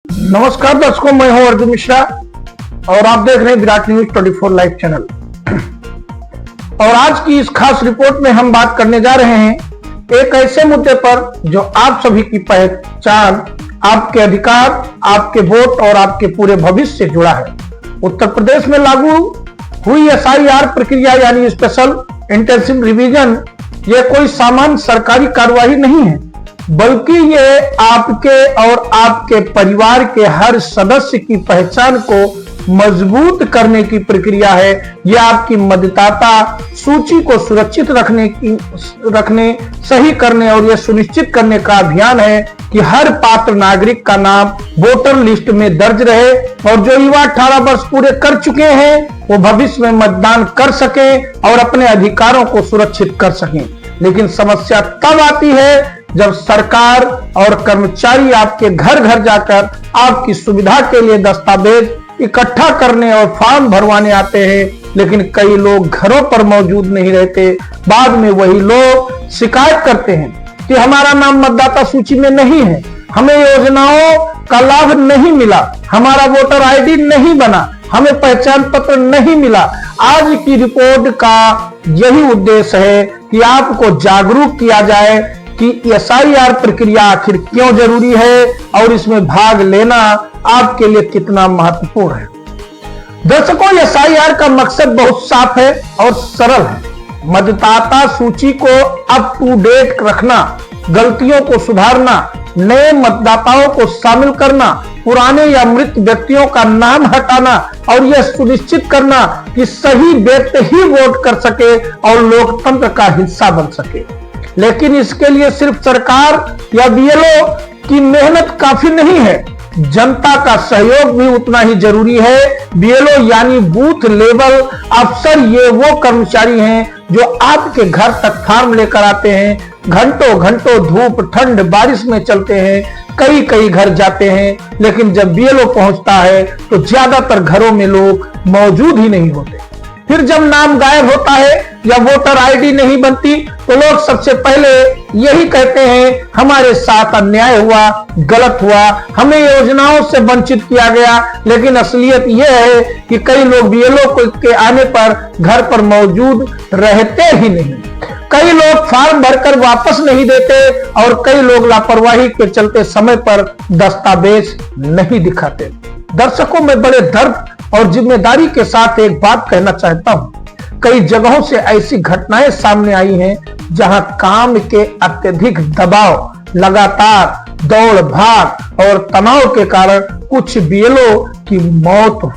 नमस्कार दर्शकों, मैं हूं अर्जुन मिश्रा और आप देख रहे हैं विराट न्यूज 24 लाइव चैनल। और आज की इस खास रिपोर्ट में हम बात करने जा रहे हैं एक ऐसे मुद्दे पर जो आप सभी की पहचान, आपके अधिकार, आपके वोट और आपके पूरे भविष्य से जुड़ा है। उत्तर प्रदेश में लागू हुई SIR प्रक्रिया यानी स्पेशल इंटेंसिव रिवीजन ये कोई सामान्य सरकारी कार्यवाही नहीं है, बल्कि ये आपके और आपके परिवार के हर सदस्य की पहचान को मजबूत करने की प्रक्रिया है। यह आपकी मतदाता सूची को सुरक्षित रखने, सही करने और यह सुनिश्चित करने का अभियान है कि हर पात्र नागरिक का नाम वोटर लिस्ट में दर्ज रहे और जो युवा 18 वर्ष पूरे कर चुके हैं वो भविष्य में मतदान कर सके और अपने अधिकारों को सुरक्षित कर सकें। लेकिन समस्या तब आती है जब सरकार और कर्मचारी आपके घर घर जाकर आपकी सुविधा के लिए दस्तावेज इकट्ठा करने और फॉर्म भरवाने आते हैं, लेकिन कई लोग घरों पर मौजूद नहीं रहते। बाद में वही लोग शिकायत करते हैं कि हमारा नाम मतदाता सूची में नहीं है, हमें योजनाओं का लाभ नहीं मिला, हमारा वोटर ID नहीं बना, हमें पहचान पत्र नहीं मिला। आज की रिपोर्ट का यही उद्देश्य है कि आपको जागरूक किया जाए कि SIR प्रक्रिया आखिर क्यों जरूरी है और इसमें भाग लेना आपके लिए कितना महत्वपूर्ण है। दर्शकों, SIR का मकसद बहुत साफ है और सरल है। मतदाता सूची को अप टू डेट रखना, गलतियों को सुधारना, नए मतदाताओं को शामिल करना, पुराने या मृत व्यक्तियों का नाम हटाना और यह सुनिश्चित करना कि सही व्यक्ति ही वोट कर सके और लोकतंत्र का हिस्सा बन सके। लेकिन इसके लिए सिर्फ सरकार या BLO की मेहनत काफी नहीं है, जनता का सहयोग भी उतना ही जरूरी है। BLO यानी बूथ लेवल अफसर ये वो कर्मचारी हैं जो आपके घर तक फॉर्म लेकर आते हैं, घंटों घंटों धूप ठंड बारिश में चलते हैं, कई घर जाते हैं, लेकिन जब BLO पहुंचता है तो ज्यादातर घरों में लोग मौजूद ही नहीं होते। फिर जब नाम गायब होता है या वोटर ID नहीं बनती तो लोग सबसे पहले यही कहते हैं हमारे साथ अन्याय हुआ, गलत हुआ, हमें योजनाओं से वंचित किया गया। लेकिन असलियत यह है कि कई लोग BLO के आने पर घर पर मौजूद रहते ही नहीं, कई लोग फॉर्म भरकर वापस नहीं देते और कई लोग लापरवाही के चलते समय पर दस्तावेज नहीं दिखाते। दर्शकों, मैं बड़े दर्द और जिम्मेदारी के साथ एक बात कहना चाहता हूं। कई जगहों से ऐसी घटनाएं सामने आई हैं जहां काम के अत्यधिक दबाव, लगातार दौड़ भाग और तनाव के कारण कुछ BLO की मौत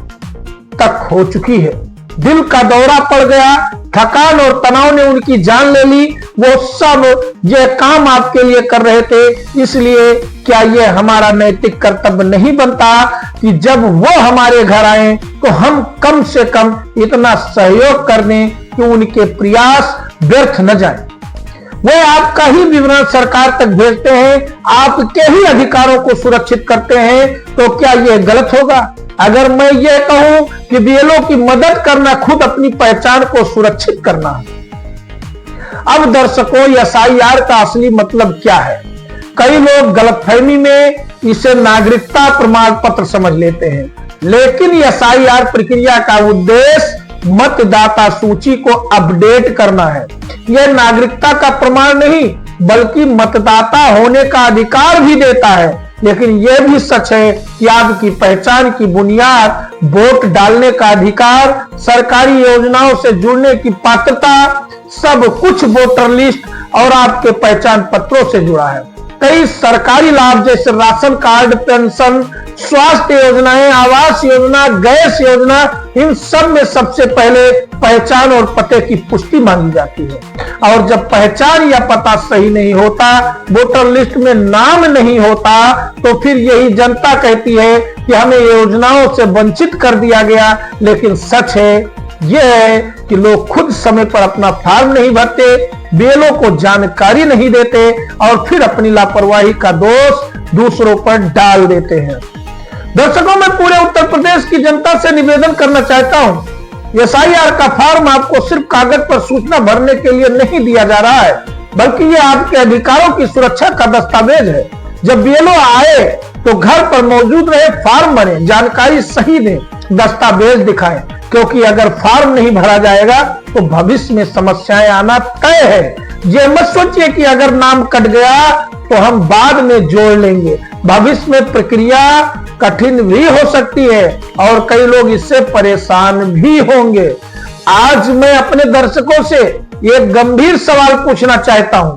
तक हो चुकी है। दिल का दौरा पड़ गया, थकान और तनाव ने उनकी जान ले ली। वो सब ये काम आपके लिए कर रहे थे, इसलिए क्या ये हमारा नैतिक कर्तव्य नहीं बनता कि जब वो हमारे घर आए तो हम कम से कम इतना सहयोग कर दें कि उनके प्रयास व्यर्थ न जाए। वो आपका ही विवरण सरकार तक भेजते हैं, आपके ही अधिकारों को सुरक्षित करते हैं, तो क्या यह गलत होगा? अगर मैं ये कहूं कि BLO की मदद करना खुद अपनी पहचान को सुरक्षित करना है। अब दर्शकों, SIR का असली मतलब क्या है? कई लोग गलतफहमी में इसे नागरिकता प्रमाण पत्र समझ लेते हैं, लेकिन SIR प्रक्रिया का उद्देश्य मतदाता सूची को अपडेट करना है। यह नागरिकता का प्रमाण नहीं बल्कि मतदाता होने का अधिकार भी देता है। लेकिन यह भी सच है कि आपकी पहचान की बुनियाद, वोट डालने का अधिकार, सरकारी योजनाओं से जुड़ने की पात्रता, सब कुछ वोटर लिस्ट और आपके पहचान पत्रों से जुड़ा है। कई सरकारी लाभ जैसे राशन कार्ड, पेंशन, स्वास्थ्य योजनाएं, आवास योजना, गैस योजना, इन सब में सबसे पहले पहचान और पते की पुष्टि मांगी जाती है। और जब पहचान या पता सही नहीं होता, वोटर लिस्ट में नाम नहीं होता, तो फिर यही जनता कहती है कि हमें योजनाओं से वंचित कर दिया गया। लेकिन सच है यह है कि लोग खुद समय पर अपना फॉर्म नहीं भरते, BLO को जानकारी नहीं देते और फिर अपनी लापरवाही का दोष दूसरों पर डाल देते हैं। दर्शकों, मैं पूरे उत्तर प्रदेश की जनता से निवेदन करना चाहता हूं, SIR का फॉर्म आपको सिर्फ कागज पर सूचना भरने के लिए नहीं दिया जा रहा है, बल्कि यह आपके अधिकारों की सुरक्षा का दस्तावेज है। जब BLO आए तो घर पर मौजूद रहे, फॉर्म भरें, जानकारी सही दें, दस्तावेज दिखाएं, क्योंकि अगर फॉर्म नहीं भरा जाएगा तो भविष्य में समस्याएं आना तय है। ये मत सोचिए कि अगर नाम कट गया तो हम बाद में जोड़ लेंगे। भविष्य में प्रक्रिया कठिन भी हो सकती है और कई लोग इससे परेशान भी होंगे। आज मैं अपने दर्शकों से एक गंभीर सवाल पूछना चाहता हूं।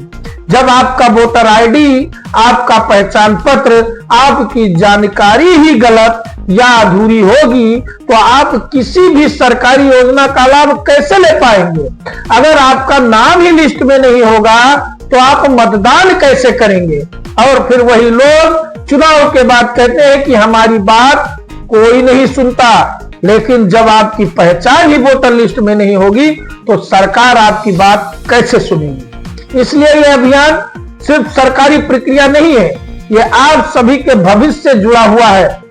जब आपका वोटर आईडी, आपका पहचान पत्र, आपकी जानकारी ही गलत या अधूरी होगी तो आप किसी भी सरकारी योजना का लाभ कैसे ले पाएंगे? अगर आपका नाम ही लिस्ट में नहीं होगा तो आप मतदान कैसे करेंगे? और फिर वही लोग चुनाव के बाद कहते हैं कि हमारी बात कोई नहीं सुनता, लेकिन जब आपकी पहचान ही वोटर लिस्ट में नहीं होगी तो सरकार आपकी बात कैसे सुनेगी? इसलिए यह अभियान सिर्फ सरकारी प्रक्रिया नहीं है, यह आप सभी के भविष्य से जुड़ा हुआ है।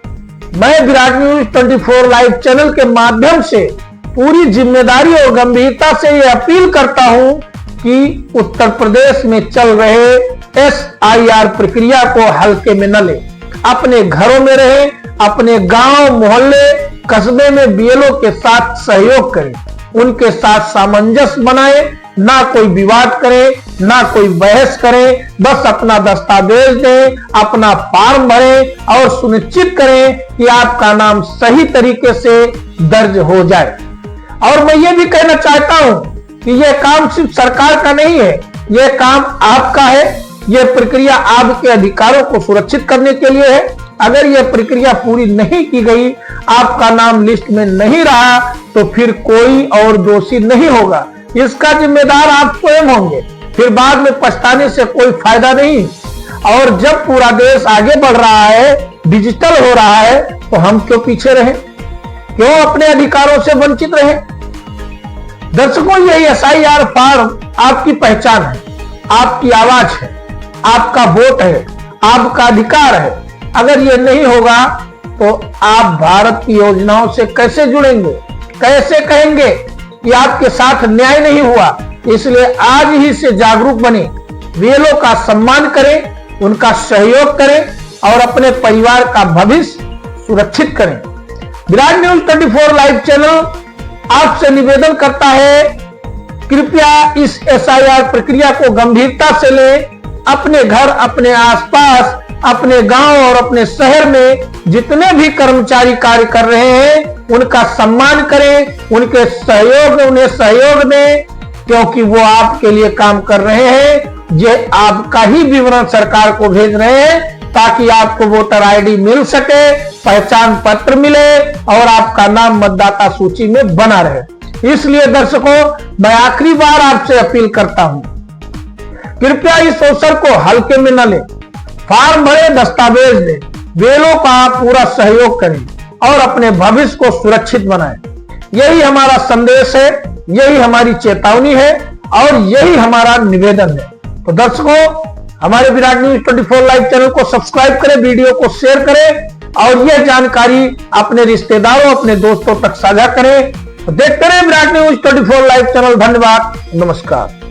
मैं विराट न्यूज 24 लाइव चैनल के माध्यम से पूरी जिम्मेदारी और गंभीरता से यह अपील करता हूं कि उत्तर प्रदेश में चल रहे SIR प्रक्रिया को हल्के में न लें। अपने घरों में रहें, अपने गांव, मोहल्ले, कस्बे में BLO के साथ सहयोग करें, उनके साथ सामंजस्य बनाएं, ना कोई विवाद करें, ना कोई बहस करें, बस अपना दस्तावेज दें, अपना फॉर्म भरें और सुनिश्चित करें कि आपका नाम सही तरीके से दर्ज हो जाए। और मैं ये भी कहना चाहता हूं कि यह काम सिर्फ सरकार का नहीं है, यह काम आपका है। यह प्रक्रिया आपके अधिकारों को सुरक्षित करने के लिए है। अगर यह प्रक्रिया पूरी नहीं की गई, आपका नाम लिस्ट में नहीं रहा तो फिर कोई और दोषी नहीं होगा, इसका जिम्मेदार आप स्वयं होंगे। फिर बाद में पछताने से कोई फायदा नहीं। और जब पूरा देश आगे बढ़ रहा है, डिजिटल हो रहा है, तो हम क्यों पीछे रहे? क्यों अपने अधिकारों से वंचित रहे? दर्शकों, यही SIR फॉर्म आपकी पहचान है, आपकी आवाज है, आपका वोट है, आपका अधिकार है। अगर यह नहीं होगा तो आप भारत की योजनाओं से कैसे जुड़ेंगे? कैसे कहेंगे कि आपके साथ न्याय नहीं हुआ? इसलिए आज ही से जागरूक बने, BLO का सम्मान करें, उनका सहयोग करें और अपने परिवार का भविष्य सुरक्षित करें। विराट न्यूज 24 लाइव चैनल आपसे निवेदन करता है, कृपया इस SIR प्रक्रिया को गंभीरता से लें। अपने घर, अपने आसपास, अपने गांव और अपने शहर में जितने भी कर्मचारी कार्य कर रहे हैं उनका सम्मान करें, उन्हें सहयोग दें, क्योंकि वो आपके लिए काम कर रहे हैं। ये आपका ही विवरण सरकार को भेज रहे हैं ताकि आपको वोटर आईडी मिल सके, पहचान पत्र मिले और आपका नाम मतदाता सूची में बना रहे। इसलिए दर्शकों, मैं आखिरी बार आपसे अपील करता हूं, कृपया इस अवसर को हल्के में न लें। फॉर्म भरे, दस्तावेज दें, BLO का पूरा सहयोग करें और अपने भविष्य को सुरक्षित बनाएं। यही हमारा संदेश है, यही हमारी चेतावनी है और यही हमारा निवेदन है। तो दर्शकों, हमारे विराट न्यूज 24 लाइव चैनल को सब्सक्राइब करें, वीडियो को शेयर करें और यह जानकारी अपने रिश्तेदारों, अपने दोस्तों तक साझा करें। तो देखते रहे विराट न्यूज 24 लाइव चैनल। धन्यवाद, नमस्कार।